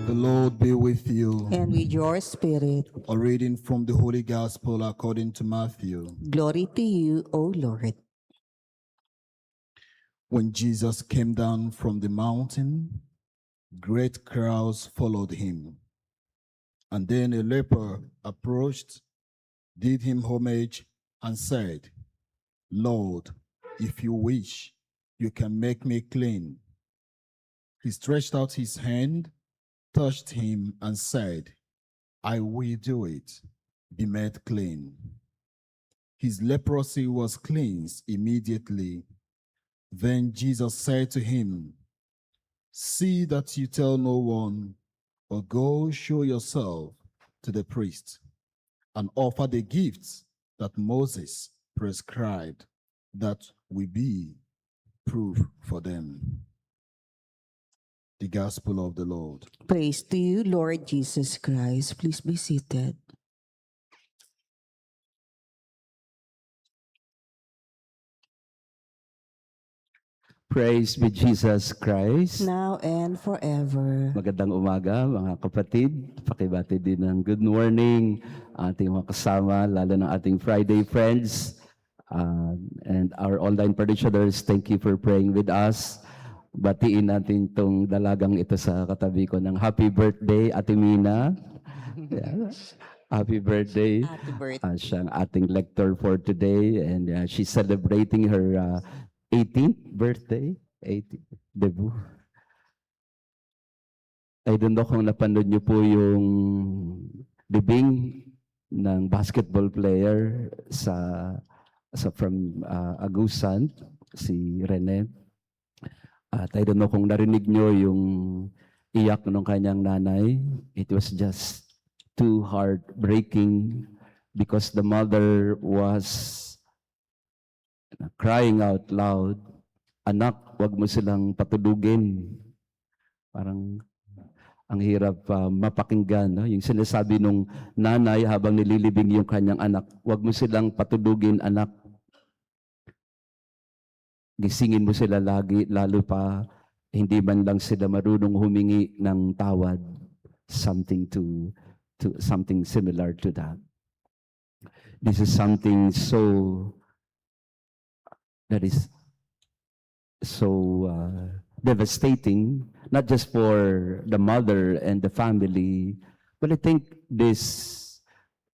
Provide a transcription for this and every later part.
The Lord be with you. And with your spirit. A reading from the Holy Gospel according to Matthew. Glory to you, O Lord. When Jesus came down from the mountain, great crowds followed him. And then a leper approached, did him homage, and said, Lord, if you wish, you can make me clean. He stretched out his hand, touched him, and said, I will do it. Be made clean. His leprosy was cleansed immediately. Then Jesus said to him, see that you tell no one, but go show yourself to the priest and offer the gifts that Moses prescribed, that will be proof for them. The Gospel of the Lord. Praise to you, Lord Jesus Christ. Please be seated. Praise be Jesus Christ. Now and forever. Magandang umaga mga kapatid. Pakibati din ng good morning ating mga kasama, lalo ng ating Friday friends and our online parishioners. Thank you for praying with us. Batiin natin itong dalagang ito sa katabi ko ng happy birthday, Ate Mina. Yeah. Happy birthday. Happy birthday. Siya ang ating lector for today and she's celebrating her 18th birthday, 18th debut. I don't know kung napanood niyo po yung libing ng basketball player from Agusan, si Rene. At I don't know kung narinig niyo yung iyak ng kanyang nanay. It was just too heartbreaking because the mother was crying out loud, anak, wag mo silang patulugin. Parang ang hirap mapakinggan. No? Yung sinasabi nung nanay habang nililibing yung kanyang anak, wag mo silang patulugin, anak. Gisingin mo sila lagi, lalo pa hindi man lang sila marunong humingi ng tawad. Something something similar to that. This is something that is so devastating, not just for the mother and the family, but I think this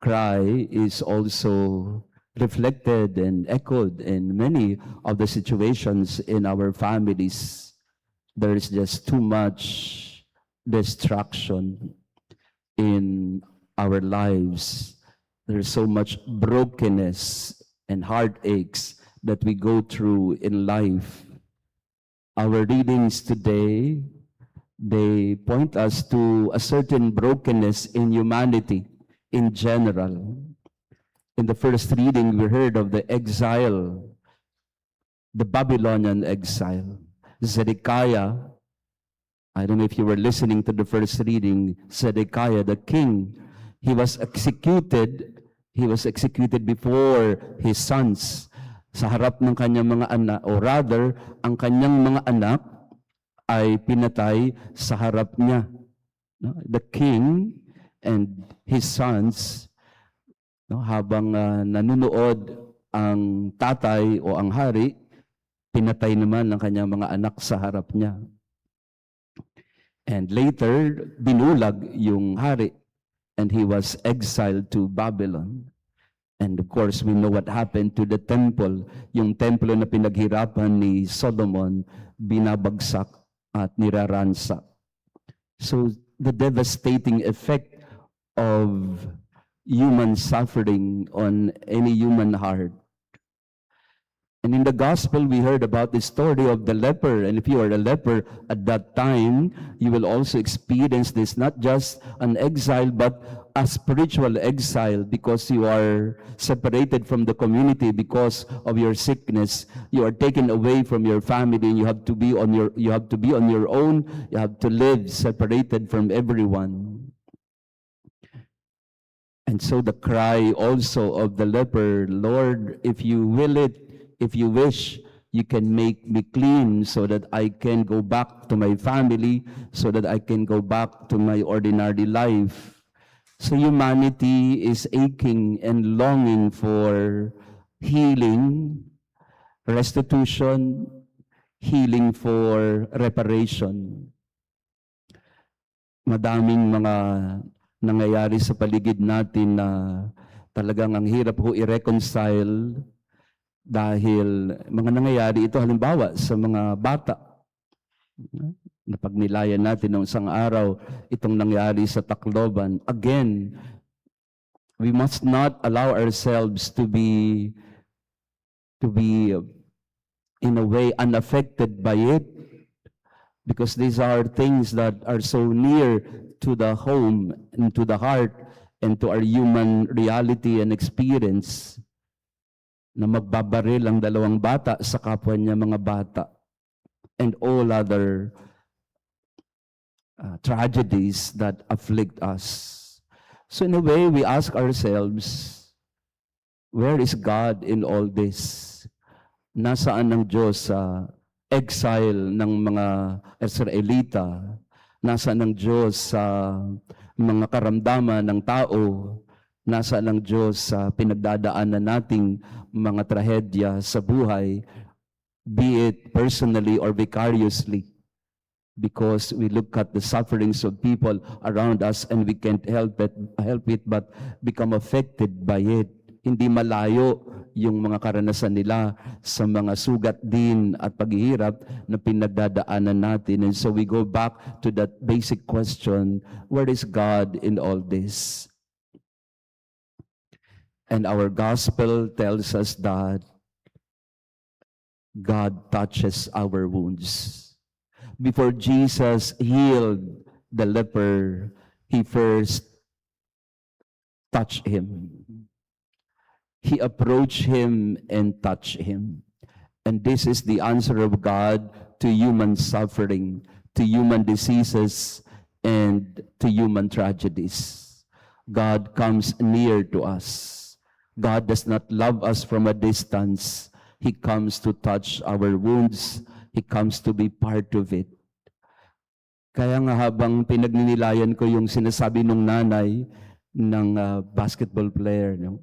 cry is also reflected and echoed in many of the situations in our families. There is just too much destruction in our lives. There's so much brokenness and heartaches that we go through in life. Our readings today, they point us to a certain brokenness in humanity in general. In the first reading, we heard of the exile, the Babylonian exile. Zedekiah, I don't know if you were listening to the first reading, Zedekiah, the king, he was executed before his sons. Sa harap ng kanyang mga anak, or rather, ang kanyang mga anak ay pinatay sa harap niya. No? The king and his sons, no, habang nanunood ang tatay o ang hari, pinatay naman ng kanyang mga anak sa harap niya. And later, binulag yung hari and he was exiled to Babylon. And of course, we know what happened to the temple. Yung templo na pinaghirapan ni Solomon, binabagsak at niraransak. So, the devastating effect of human suffering on any human heart. And in the gospel, we heard about the story of the leper. And if you are a leper at that time, you will also experience this, not just an exile, but a spiritual exile, because you are separated from the community because of your sickness. You are taken away from your family, and you have to be on your own. You have to live separated from everyone. And so the cry also of the leper, Lord, if you will it, if you wish, You can make me clean so that I can go back to my family, so that I can go back to my ordinary life. So humanity is aching and longing for healing, restitution, healing for reparation. Madaming mga nangyayari sa paligid natin na talagang ang hirap ho i-reconcile dahil mga nangyayari ito halimbawa sa mga bata. Napagnilayan natin noong isang araw itong nangyari sa Tacloban. Again, we must not allow ourselves to be in a way unaffected by it, because these are things that are so near to the home and to the heart and to our human reality and experience, na magbabaril ang dalawang bata sa kapwa niya mga bata, and all other tragedies that afflict us. So in a way, we ask ourselves, where is God in all this? Nasaan ang Diyos sa exile ng mga Israelita? Nasaan ang Diyos sa mga karamdaman ng tao? Nasaan ang Diyos sa pinagdadaanan nating mga trahedya sa buhay, be it personally or vicariously? Because we look at the sufferings of people around us and we can't help it but become affected by it. Hindi malayo yung mga karanasan nila sa mga sugat din at paghihirap na pinagdadaanan natin. And so we go back to that basic question, where is God in all this? And our gospel tells us that God touches our wounds. Before Jesus healed the leper, he first touched him. He approached him and touched him. And this is the answer of God to human suffering, to human diseases, and to human tragedies. God comes near to us. God does not love us from a distance. He comes to touch our wounds. He comes to be part of it. Kaya nga habang pinagninilayan ko yung sinasabi ng nanay ng basketball player, no?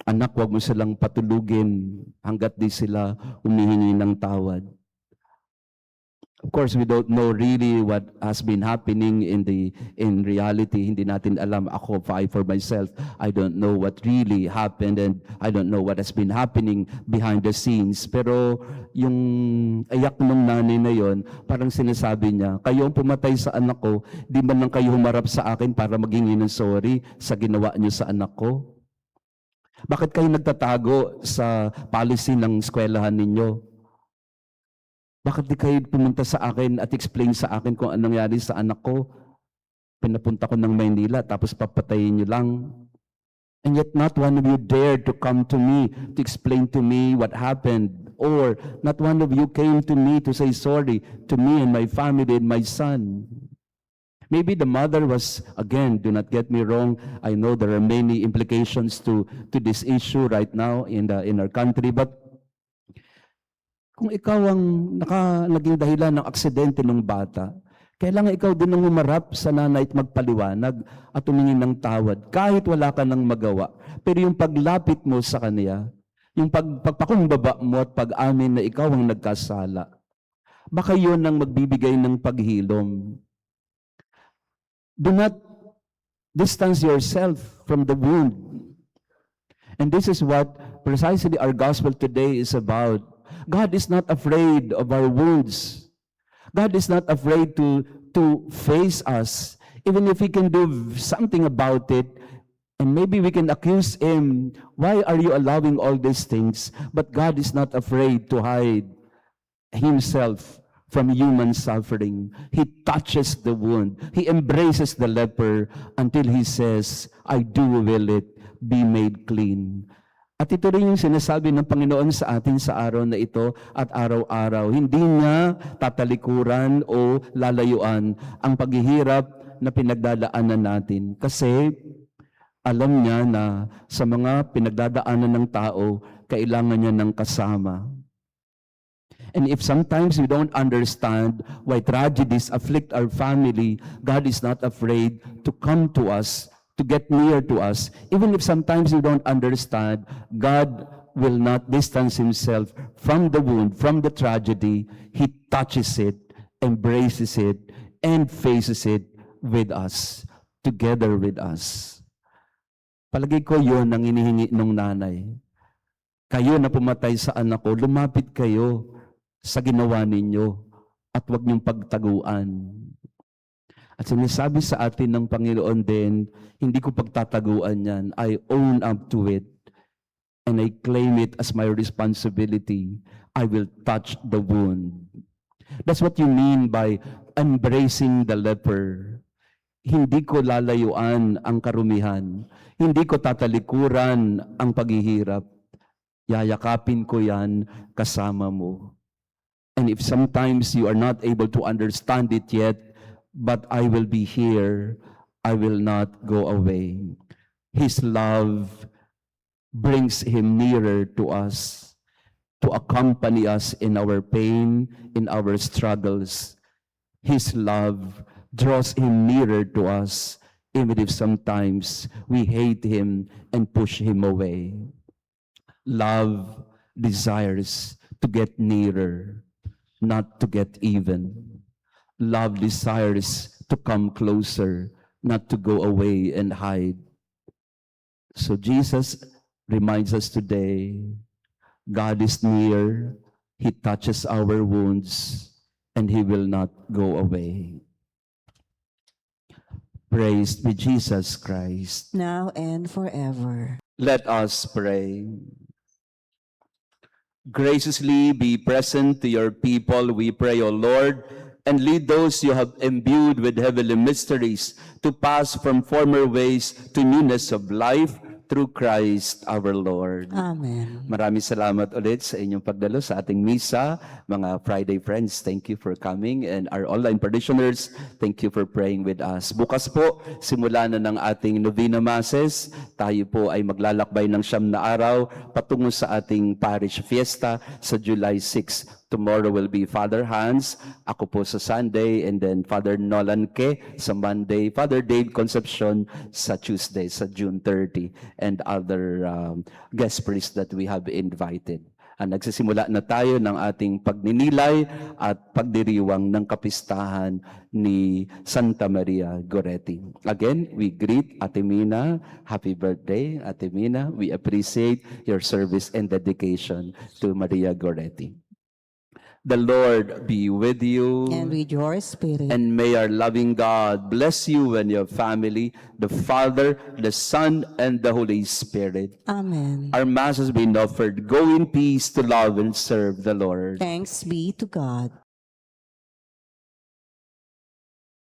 Anak, wag mo silang patulugin hanggat di sila humihingi ng tawad. Of course, we don't know really what has been happening in reality. Hindi natin alam. Ako, for myself, I don't know what really happened, and I don't know what has been happening behind the scenes. Pero yung ayak ng nanay na yon, parang sinasabi niya, kayo ang pumatay sa anak ko, di man lang kayo humarap sa akin para maghingi ng sorry sa ginawa niyo sa anak ko? Bakit kayo nagtatago sa policy ng eskwelahan ninyo? Bakit di kayo pumunta sa akin at explain sa akin kung anong nangyari sa anak ko? Pinapunta ko ng Maynila tapos papatayin niyo lang. And yet not one of you dared to come to me to explain to me what happened. Or not one of you came to me to say sorry to me and my family and my son. Maybe the mother was, again, do not get me wrong, I know there are many implications to this issue right now in our country, but kung ikaw ang naging dahilan ng aksidente ng bata, kailangan ikaw din ang humarap sa nanay at magpaliwanag at tumingin ng tawad kahit wala ka nang magawa. Pero yung paglapit mo sa kanya, yung pagpakumbaba mo at pag-amin na ikaw ang nagkasala, baka yun ang magbibigay ng paghilom. Do not distance yourself from the wound. And this is what precisely our gospel today is about. God is not afraid of our wounds. God is not afraid to face us, even if He can do something about it. And maybe we can accuse Him, why are you allowing all these things? But God is not afraid to hide Himself from human suffering. He touches the wound. He embraces the leper until He says, I do will it, be made clean. At ito rin yung sinasabi ng Panginoon sa atin sa araw na ito at araw-araw. Hindi niya tatalikuran o lalayuan ang paghihirap na pinagdadaanan natin. Kasi alam niya na sa mga pinagdadaanan ng tao, kailangan niya ng kasama. And if sometimes we don't understand why tragedies afflict our family, God is not afraid to come to us, to get near to us. Even if sometimes we don't understand, God will not distance himself from the wound, from the tragedy. He touches it, embraces it, and faces it with us, together with us. Palagi ko yun ang inihingi ng nanay. Kayo na pumatay sa anak ko, lumapit kayo sa ginawa ninyo at huwag niyong pagtaguan. At sinasabi sa atin ng Panginoon din, hindi ko pagtataguan yan. I own up to it and I claim it as my responsibility. I will touch the wound. That's what you mean by embracing the leper. Hindi ko lalayuan ang karumihan. Hindi ko tatalikuran ang paghihirap. Yayakapin ko yan kasama mo. And if sometimes you are not able to understand it yet, but I will be here, I will not go away. His love brings him nearer to us, to accompany us in our pain, in our struggles. His love draws him nearer to us, even if sometimes we hate him and push him away. Love desires to get nearer, not to get even. Love desires to come closer, not to go away and hide. So Jesus reminds us today, God is near, he touches our wounds, and he will not go away. Praised be Jesus Christ. Now and forever. Let us pray. Graciously be present to your people, we pray, O Lord, and lead those you have imbued with heavenly mysteries to pass from former ways to newness of life through Christ our Lord. Amen. Maraming salamat ulit sa inyong pagdalo sa ating misa. Mga Friday friends, thank you for coming. And our online parishioners, thank you for praying with us. Bukas po, simula na ng ating Novena Masses. Tayo po ay maglalakbay ng 9 na araw patungo sa ating parish fiesta sa July 6. Tomorrow will be Father Hans, ako po sa Sunday, and then Father Nolan Ke sa Monday, Father Dave Concepcion sa Tuesday, sa June 30, and other guest priests that we have invited. Nagsisimula na tayo ng ating pagninilay at pagdiriwang ng kapistahan ni Santa Maria Goretti. Again, we greet Ate Mina. Happy birthday, Ate Mina. We appreciate your service and dedication to Maria Goretti. The Lord be with you. And with your spirit. And may our loving God bless you and your family, the Father, the Son, and the Holy Spirit. Amen. Our Mass has been offered. Go in peace to love and serve the Lord. Thanks be to God.